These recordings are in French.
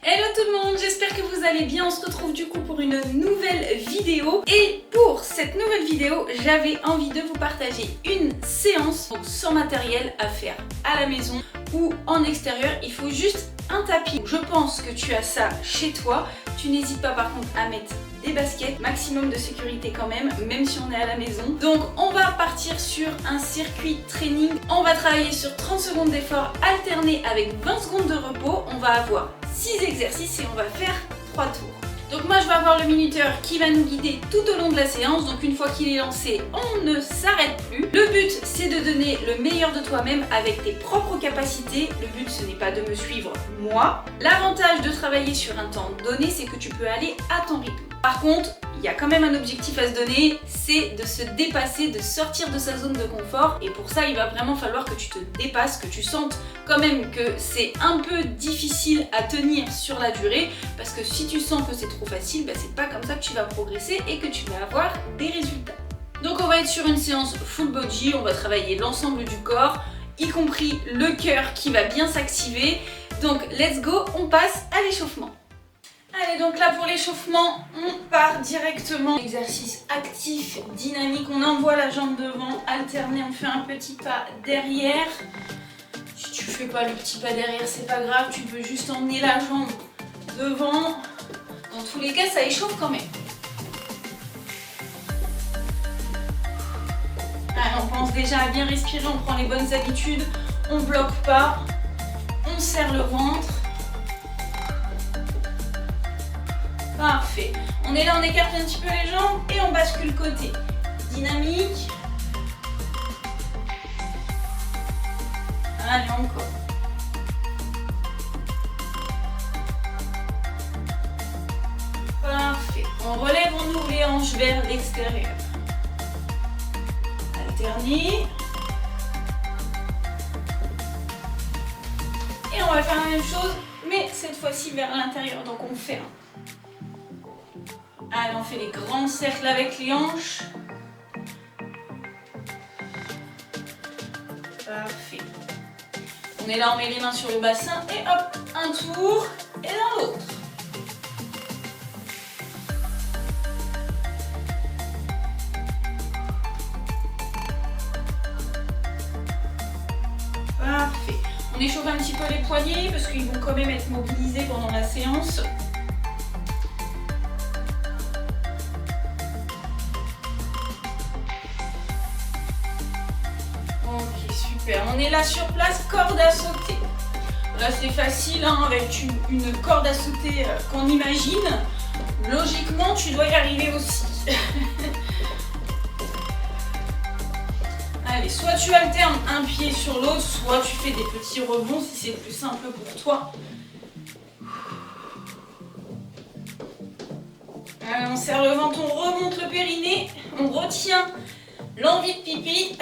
Hello tout le monde, j'espère que vous allez bien. On se retrouve du coup pour une nouvelle vidéo. Et pour cette nouvelle vidéo, j'avais envie de vous partager une séance donc sans matériel à faire à la maison ou en extérieur. Il faut juste un tapis. Je pense que tu as ça chez toi. Tu n'hésites pas par contre à mettre des baskets, maximum de sécurité quand même si on est à la maison. Donc on va partir sur un circuit training. On va travailler sur 30 secondes d'effort alterné avec 20 secondes de repos. On va avoir 6 exercices et on va faire 3 tours. Donc moi je vais avoir le minuteur qui va nous guider tout au long de la séance. Donc une fois qu'il est lancé, on ne s'arrête plus. Le but c'est de donner le meilleur de toi-même avec tes propres capacités. Le but ce n'est pas de me suivre moi. L'avantage de travailler sur un temps donné, c'est que tu peux aller à ton rythme. Par contre, il y a quand même un objectif à se donner, c'est de se dépasser, de sortir de sa zone de confort. Et pour ça, il va vraiment falloir que tu te dépasses, que tu sentes quand même que c'est un peu difficile à tenir sur la durée. Parce que si tu sens que c'est trop facile, c'est pas comme ça que tu vas progresser et que tu vas avoir des résultats. Donc on va être sur une séance full body, on va travailler l'ensemble du corps, y compris le cœur qui va bien s'activer. Donc let's go, on passe à l'échauffement. Allez, donc là pour l'échauffement, on part directement. Exercice actif, dynamique, on envoie la jambe devant, alterné, on fait un petit pas derrière. Si tu fais pas le petit pas derrière, c'est pas grave, tu peux juste emmener la jambe devant. Dans tous les cas, ça échauffe quand même. Allez, on pense déjà à bien respirer, on prend les bonnes habitudes, on bloque pas, on serre le ventre. Parfait. On est là, on écarte un petit peu les jambes et on bascule côté. Dynamique. Allez, encore. Parfait. On relève, on ouvre les hanches vers l'extérieur. Alterner. Et on va faire la même chose, mais cette fois-ci vers l'intérieur. Donc on ferme. Allez, on fait les grands cercles avec les hanches. Parfait. On est là, on met les mains sur le bassin et hop, un tour et dans l'autre. Parfait. On échauffe un petit peu les poignets parce qu'ils vont quand même être mobilisés pendant la séance. On est là sur place, corde à sauter. Là c'est facile avec une corde à sauter qu'on imagine. Logiquement tu dois y arriver aussi. Allez, soit tu alternes un pied sur l'autre, soit tu fais des petits rebonds si c'est plus simple pour toi. Allez, on serre le ventre, on remonte le périnée, on retient l'envie de pipi.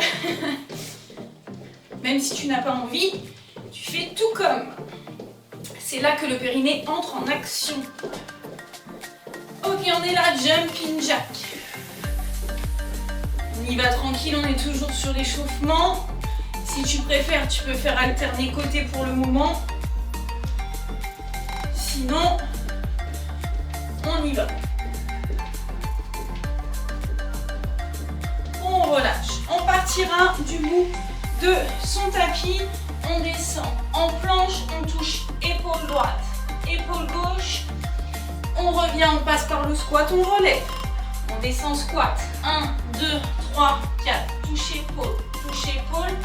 Même si tu n'as pas envie, tu fais tout comme. C'est là que le périnée entre en action. Ok, on est là, jumping jack. On y va tranquille, on est toujours sur l'échauffement. Si tu préfères, tu peux faire alterner côté pour le moment. Sinon, on y va. On relâche. On partira du bout de son tapis, on descend en planche, on touche épaule droite, épaule gauche, on revient, on passe par le squat, on relève, on descend squat, 1, 2, 3, 4, touche épaule,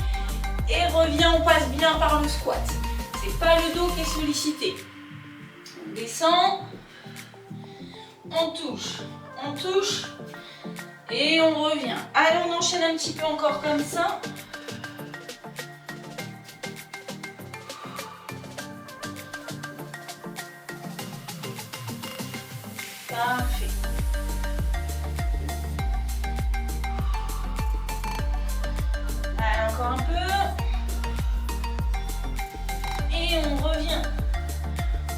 et revient, on passe bien par le squat. C'est pas le dos qui est sollicité. On descend, on touche, et on revient. Allez, on enchaîne un petit peu encore comme ça. Parfait. Allez, encore un peu. Et on revient.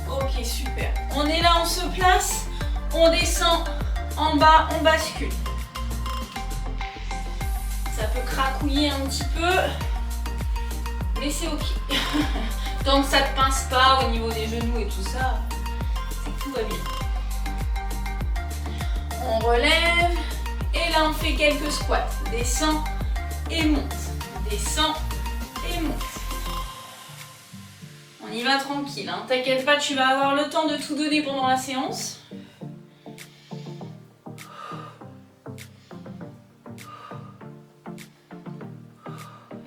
Ok, super. On est là, on se place. On descend en bas, on bascule. Ça peut cracouiller un petit peu, mais c'est ok. Tant que ça ne te pince pas au niveau des genoux et tout ça, tout va bien. On relève et là on fait quelques squats. Descends et monte. Descends et monte. On y va tranquille, hein. T'inquiète pas, tu vas avoir le temps de tout donner pendant la séance.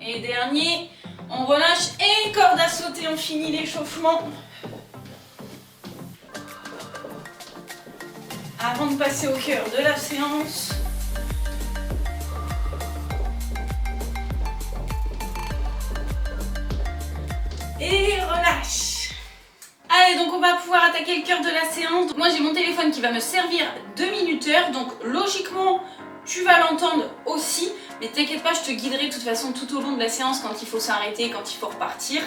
Et dernier, on relâche et corde à sauter, on finit l'échauffement. Avant de passer au cœur de la séance. Et relâche. Allez, donc on va pouvoir attaquer le cœur de la séance. Donc moi j'ai mon téléphone qui va me servir de minuteur, donc logiquement tu vas l'entendre aussi, mais t'inquiète pas, je te guiderai de toute façon tout au long de la séance quand il faut s'arrêter, quand il faut repartir.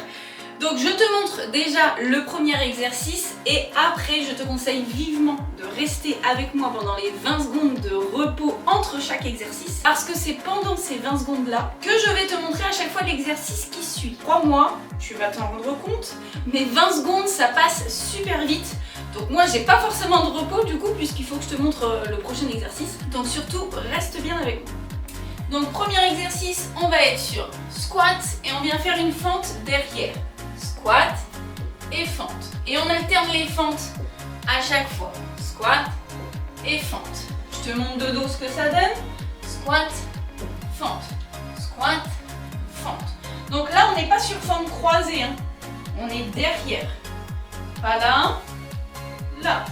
Donc je te montre déjà le premier exercice et après je te conseille vivement de rester avec moi pendant les 20 secondes de repos entre chaque exercice parce que c'est pendant ces 20 secondes là que je vais te montrer à chaque fois l'exercice qui suit. Crois-moi, tu vas t'en rendre compte, mais 20 secondes ça passe super vite. Donc moi j'ai pas forcément de repos du coup puisqu'il faut que je te montre le prochain exercice. Donc surtout reste bien avec moi. Donc premier exercice, on va être sur squat et on vient faire une fente derrière. Squat et fente. Et on alterne les fentes à chaque fois. Squat et fente. Je te montre de dos ce que ça donne. Squat, fente. Squat, fente. Donc là, on n'est pas sur fente croisée. Hein. On est derrière. Pas là, là.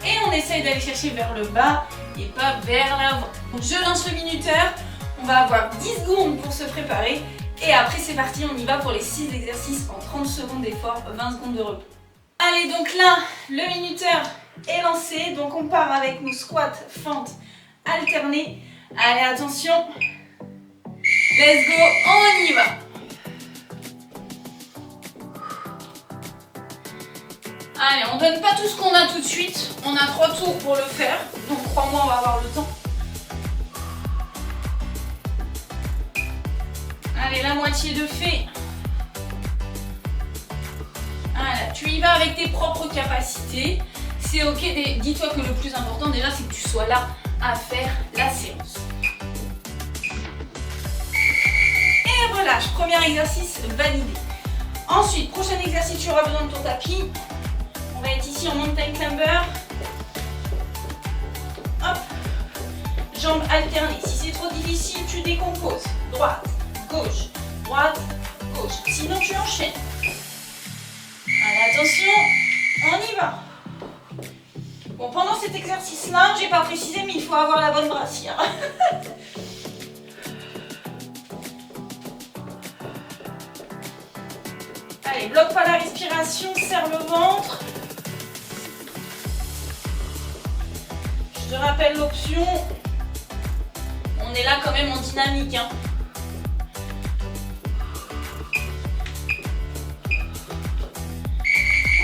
Et on essaye d'aller chercher vers le bas et pas vers l'avant. Donc je lance le minuteur. On va avoir 10 secondes pour se préparer. Et après c'est parti, on y va pour les 6 exercices en 30 secondes d'effort, 20 secondes de repos. Allez, donc là, le minuteur est lancé. Donc on part avec nos squats, fentes alternés. Allez, attention. Let's go, on y va. Allez, on donne pas tout ce qu'on a tout de suite. On a 3 tours pour le faire. Donc crois-moi, on va avoir le temps. Allez, la moitié de fait. Voilà, tu y vas avec tes propres capacités. C'est ok, dis-toi que le plus important déjà, c'est que tu sois là à faire la séance. Et relâche, premier exercice validé. Ensuite, prochain exercice, tu auras besoin de ton tapis. On va être ici en mountain climber. Hop. Jambes alternées. Si c'est trop difficile, tu décomposes. Droite, gauche, droite, gauche. Sinon, tu enchaînes. Allez, attention, on y va. Bon, pendant cet exercice-là, j'ai pas précisé, mais il faut avoir la bonne brassière. Allez, bloque pas la respiration, serre le ventre. Je te rappelle l'option. On est là quand même en dynamique, hein.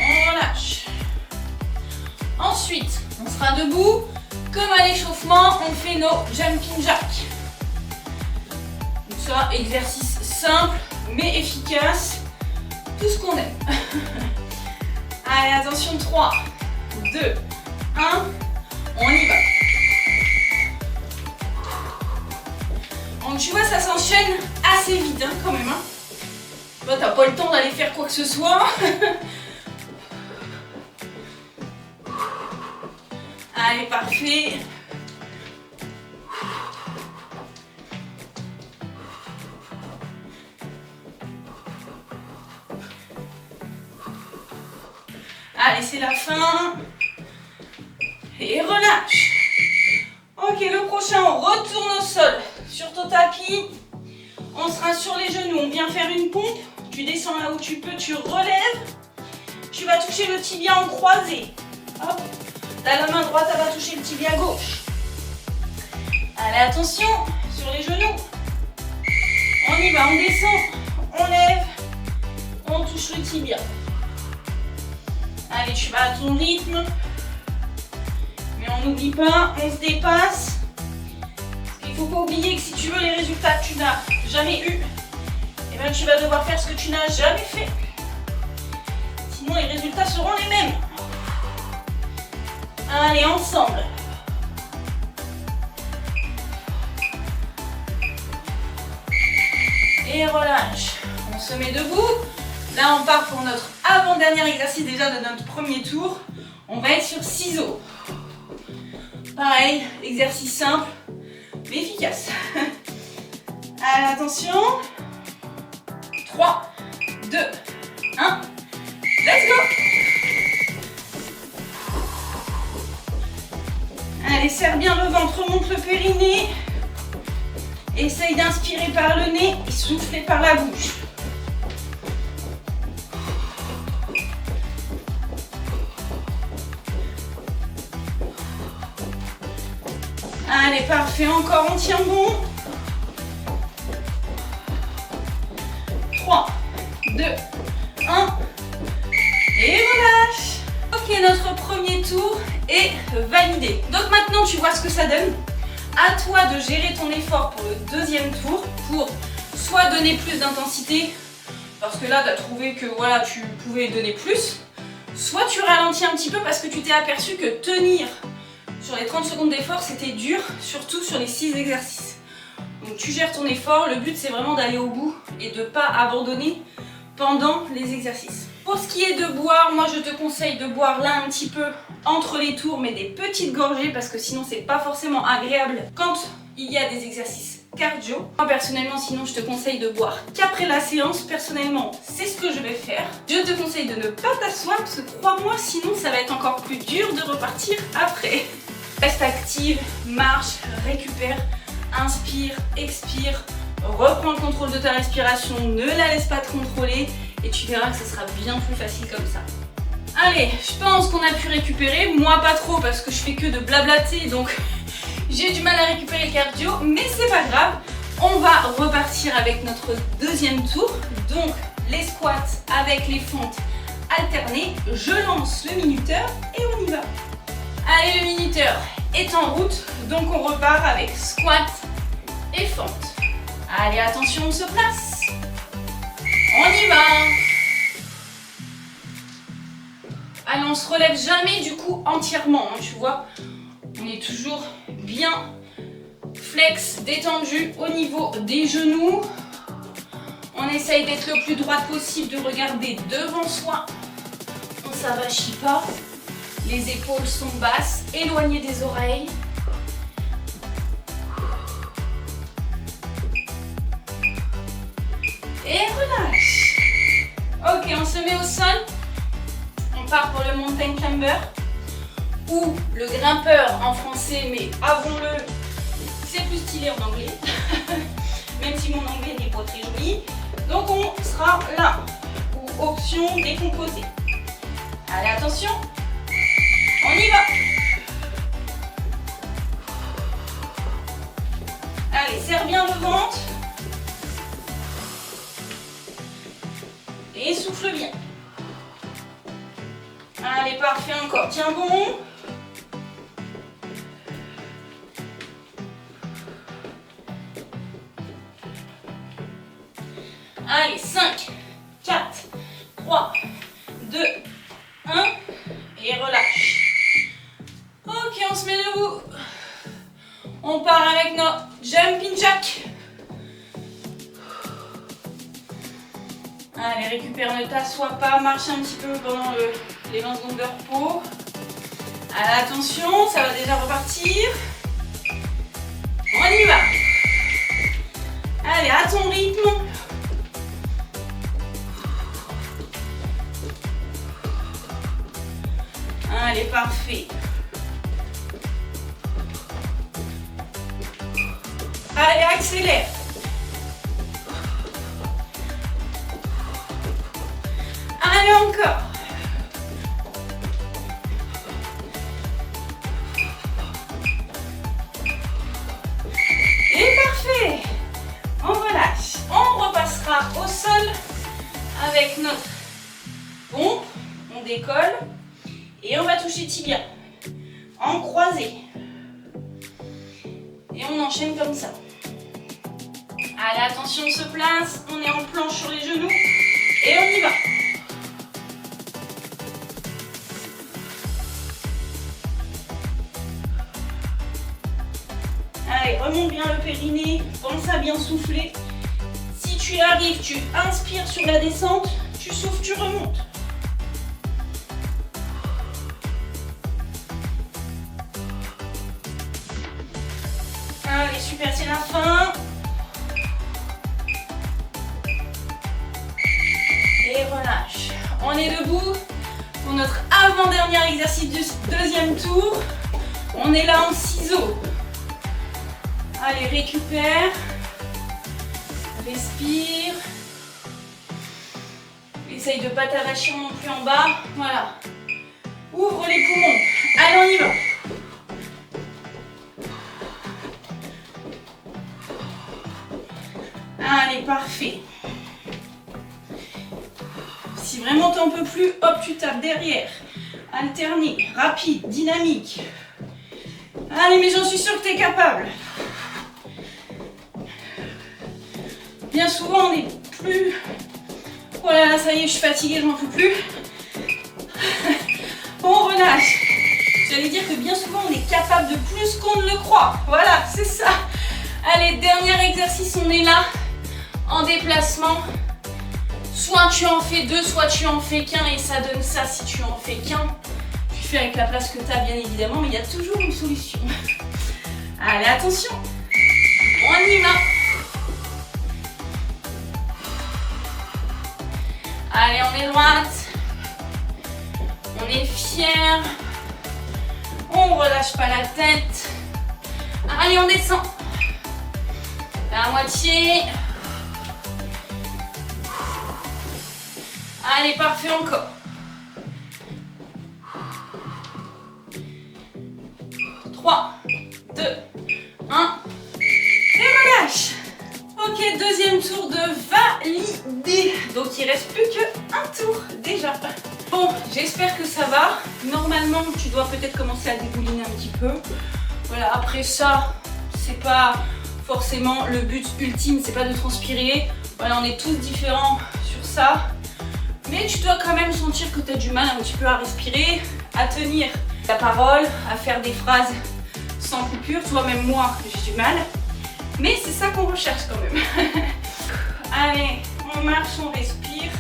On relâche. Ensuite, on sera debout. Comme à l'échauffement, on fait nos jumping jacks. Donc ça, exercice simple mais efficace. Tout ce qu'on aime. Allez, attention, 3, 2, 1, on y va. Donc tu vois, ça s'enchaîne assez vite hein, quand même. Hein. Toi, t'as pas le temps d'aller faire quoi que ce soit. Allez, parfait. Allez, c'est la fin. Et relâche. Ok, le prochain, on retourne au sol. Sur ton tapis, on sera sur les genoux. On vient faire une pompe. Tu descends là où tu peux, tu relèves. Tu vas toucher le tibia en croisé. Hop. Là, la main droite, elle va toucher le tibia gauche. Allez, attention, sur les genoux. On y va, on descend, on lève, on touche le tibia. Allez, tu vas à ton rythme. Mais on n'oublie pas, on se dépasse. Il ne faut pas oublier que si tu veux les résultats que tu n'as jamais eus, eh bien, tu vas devoir faire ce que tu n'as jamais fait. Sinon, les résultats seront les mêmes. Allez, ensemble. Et relâche. On se met debout. Là, on part pour notre avant-dernier exercice déjà de notre premier tour. On va être sur ciseaux. Pareil, exercice simple, mais efficace. Allez, attention. 3, 2, 1. Let's go! Allez, serre bien le ventre, remonte le périnée. Essaye d'inspirer par le nez et souffler par la bouche. Allez, parfait, encore, on tient bon. 3, 2, 1. Et relâche. Ok, notre premier tour est validé. Donc maintenant, tu vois ce que ça donne. À toi de gérer ton effort pour le deuxième tour, pour soit donner plus d'intensité, parce que là, tu as trouvé que voilà, tu pouvais donner plus, soit tu ralentis un petit peu parce que tu t'es aperçu que tenir sur les 30 secondes d'effort, c'était dur, surtout sur les 6 exercices. Donc tu gères ton effort, le but c'est vraiment d'aller au bout et de ne pas abandonner pendant les exercices. Pour ce qui est de boire, moi je te conseille de boire là un petit peu entre les tours, mais des petites gorgées parce que sinon c'est pas forcément agréable quand il y a des exercices cardio. Moi personnellement, sinon je te conseille de boire qu'après la séance. Personnellement, c'est ce que je vais faire. Je te conseille de ne pas t'asseoir parce que crois-moi, sinon ça va être encore plus dur de repartir après. Reste active, marche, récupère, inspire, expire, reprends le contrôle de ta respiration, ne la laisse pas te contrôler et tu verras que ce sera bien plus facile comme ça. Allez, je pense qu'on a pu récupérer, moi pas trop parce que je fais que de blablater donc j'ai du mal à récupérer le cardio, mais c'est pas grave. On va repartir avec notre deuxième tour, donc les squats avec les fentes alternées. Je lance le minuteur et on y va. Allez, le minuteur est en route, donc on repart avec squat et fente. Allez, attention, on se place. On y va. Allez, on se relève jamais du coup entièrement, hein, tu vois. On est toujours bien flex, détendu au niveau des genoux. On essaye d'être le plus droit possible, de regarder devant soi. On ne s'avachit pas. Les épaules sont basses, éloignées des oreilles. Et relâche. Ok, on se met au sol. On part pour le mountain climber ou le grimpeur en français, mais avouons-le, c'est plus stylé en anglais. Même si mon anglais n'est pas très joli. Donc on sera là. Ou option décomposée. Allez, attention. On y va. Allez, serre bien le ventre. Et souffle bien. Allez, parfait encore. Tiens bon. Allez, 5, 4, 3, 2, 1. Et relâche. Ok, on se met debout. On part avec notre jumping jack. Allez, récupère, ne t'assois pas, marche un petit peu pendant les 20 secondes de repos. Allez, attention, ça va déjà repartir. On y va. Allez, à ton rythme. Allez, parfait. Allez, accélère. Allez, encore. Et parfait. On relâche. On repassera au sol avec notre pompe. On décolle. Et on va toucher tibia en croisé. Et on enchaîne comme ça. Allez, attention, on se place. On est en planche sur les genoux. Et on y va. Allez, remonte bien le périnée, pense à bien souffler. Si tu arrives, tu inspires sur la descente, tu souffles, tu remontes. Allez, super, c'est la fin. Et relâche. On est debout pour notre avant-dernier exercice du deuxième tour. On est là en ciseaux. Allez, récupère. Respire. Essaye de ne pas t'arracher non plus en bas. Voilà. Ouvre les poumons. Allez, on y va. Allez, parfait. Si vraiment t'en peux plus, hop, tu tapes derrière. Alterner, rapide, dynamique. Allez, mais j'en suis sûre que tu es capable. Bien souvent, on n'est plus... Oh là là, ça y est, je suis fatiguée, je n'en peux plus. On relâche. J'allais dire que bien souvent, on est capable de plus qu'on ne le croit. Voilà, c'est ça. Allez, dernier exercice, on est là, en déplacement. Soit tu en fais deux, soit tu en fais qu'un, et ça donne ça si tu en fais qu'un. Tu fais avec la place que tu as, bien évidemment, mais il y a toujours une solution. Allez, attention. On y va. Allez, on est droite. On est fier. On relâche pas la tête. Allez, on descend. La moitié. Allez, parfait, encore. 3, 2, 1. Et relâche. Ok, deuxième tour de validé. Donc, il reste plus qu'un tour déjà. Bon, j'espère que ça va. Normalement, tu dois peut-être commencer à débouliner un petit peu. Voilà, après ça, c'est pas forcément le but ultime, c'est pas de transpirer. Voilà, on est tous différents sur ça. Mais tu dois quand même sentir que tu as du mal un petit peu à respirer, à tenir ta parole, à faire des phrases sans coupure. Tu vois, même moi, j'ai du mal. Mais c'est ça qu'on recherche quand même. Allez, on marche, on respire.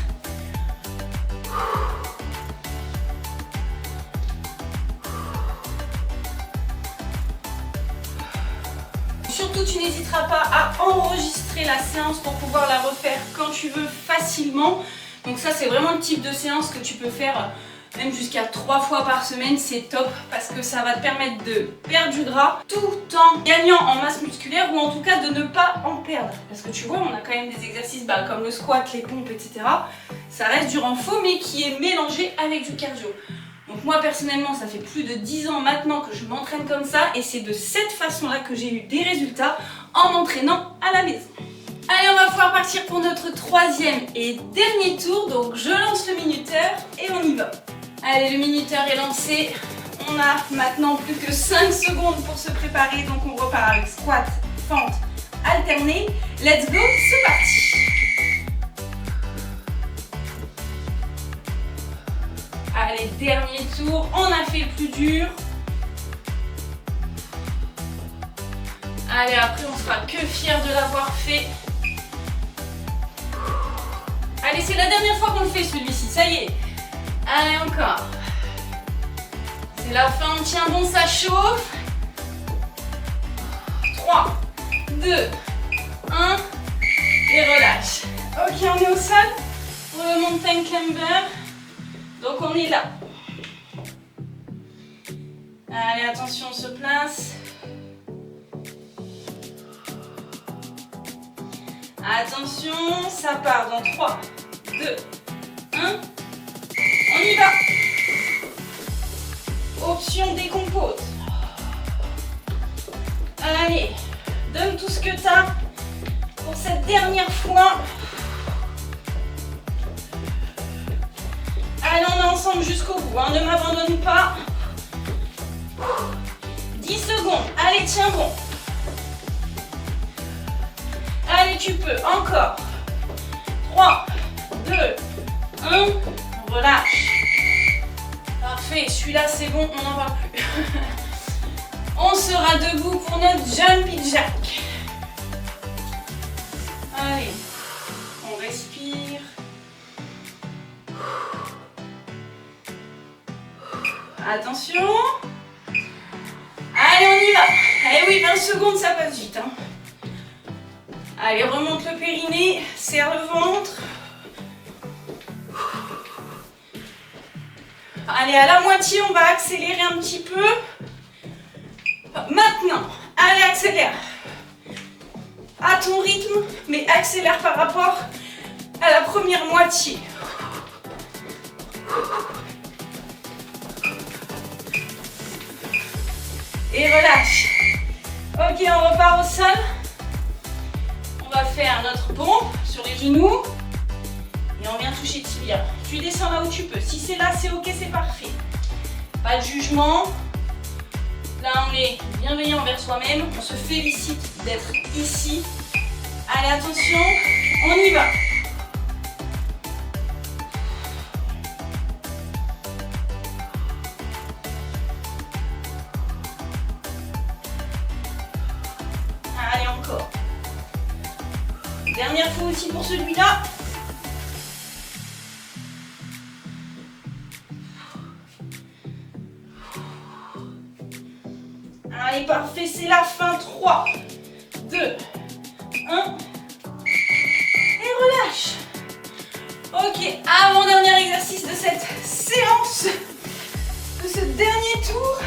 Surtout, tu n'hésiteras pas à enregistrer la séance pour pouvoir la refaire quand tu veux facilement. Donc ça, c'est vraiment le type de séance que tu peux faire même jusqu'à 3 fois par semaine. C'est top parce que ça va te permettre de perdre du gras tout en gagnant en masse musculaire, ou en tout cas de ne pas en perdre. Parce que tu vois, on a quand même des exercices comme le squat, les pompes, etc. Ça reste du renfort mais qui est mélangé avec du cardio. Donc moi personnellement, ça fait plus de 10 ans maintenant que je m'entraîne comme ça, et c'est de cette façon-là que j'ai eu des résultats en m'entraînant à la maison. Allez, on va pouvoir partir pour notre troisième et dernier tour. Donc je lance le minuteur et on y va. Allez, le minuteur est lancé. On a maintenant plus que 5 secondes pour se préparer. Donc on repart avec squat, fente, alterné. Let's go, c'est parti. Allez, dernier tour. On a fait le plus dur. Allez, après on sera que fiers de l'avoir fait. Allez, c'est la dernière fois qu'on le fait celui-ci, ça y est. Allez, encore. C'est la fin, on tient bon, ça chauffe. 3, 2, 1. Et relâche. Ok, on est au sol pour le mountain climber. Donc on est là. Allez, attention, on se place. Attention, ça part dans 3, 2, 1. On y va. Option décompose. Allez, donne tout ce que tu as pour cette dernière fois. Allez, on est ensemble jusqu'au bout, hein. Ne m'abandonne pas. 10 secondes. Allez, tiens bon. Allez, tu peux. Encore. 3, 2, 1. Relâche. Parfait. Celui-là, c'est bon. On n'en parle plus. On sera debout pour notre jumping jack. Allez, on respire. Attention. Allez, on y va. Allez, oui, 20 secondes, ça passe vite. Hein. Allez, remonte le périnée, serre le ventre. Allez, à la moitié, on va accélérer un petit peu. Maintenant, allez, accélère. À ton rythme, mais accélère par rapport à la première moitié. Et relâche. Ok, on repart au sol. On va faire notre pompe sur les genoux. Et on vient toucher tibia. Tu descends là où tu peux. Si c'est là, c'est ok, c'est parfait. Pas de jugement. Là, on est bienveillant envers soi-même. On se félicite d'être ici. Allez, attention. On y va. Allez, encore. Dernière fois aussi pour celui-là. Allez, parfait, c'est la fin. 3, 2, 1. Et relâche. Ok, avant-dernier exercice de cette séance, de ce dernier tour.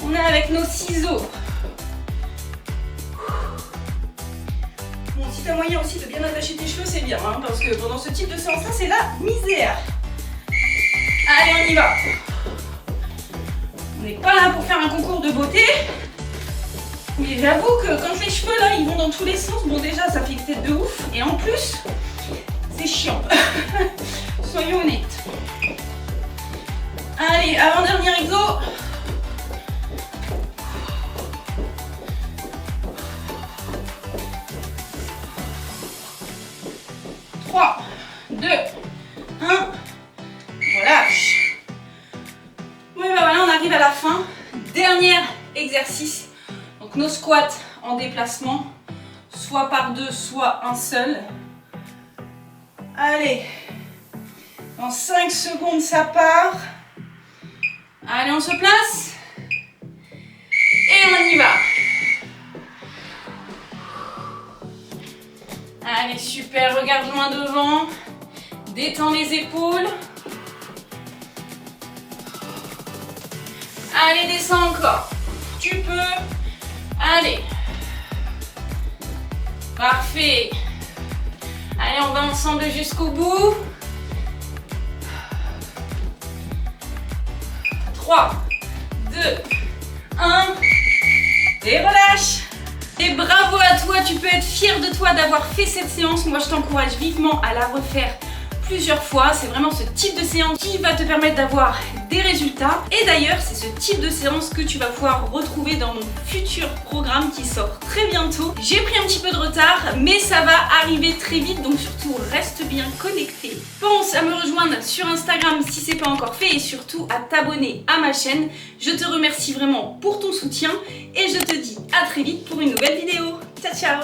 On est avec nos ciseaux. Bon, si t'as moyen aussi de bien attacher tes cheveux, c'est bien, hein, parce que pendant ce type de séance-là, c'est la misère. Allez, on y va. On n'est pas là pour faire un concours de beauté. Mais j'avoue que quand les cheveux là ils vont dans tous les sens, bon déjà ça fait tête de ouf. Et en plus, c'est chiant. Soyons honnêtes. Allez, avant-dernier exo. Trois, 2, 1. Relâche. Oui, bah voilà, on arrive à la fin. Dernier exercice. Donc nos squats en déplacement, soit par deux, soit un seul. Allez, dans 5 secondes ça part. Allez, on se place. Et on y va. Allez, super, regarde loin devant. Détends les épaules. Allez, descends encore. Tu peux. Allez. Parfait. Allez, on va ensemble jusqu'au bout. 3, 2, 1. Et relâche. Et bravo à toi, tu peux être fier de toi d'avoir fait cette séance. Moi, je t'encourage vivement à la refaire plusieurs fois. C'est vraiment ce type de séance qui va te permettre d'avoir des résultats. Et d'ailleurs, c'est ce type de séance que tu vas pouvoir retrouver dans mon futur programme qui sort très bientôt. J'ai pris un petit peu de retard, mais ça va arriver très vite, donc surtout reste bien connecté. Pense à me rejoindre sur Instagram si c'est pas encore fait et surtout à t'abonner à ma chaîne. Je te remercie vraiment pour ton soutien et je te dis à très vite pour une nouvelle vidéo. Ciao ciao.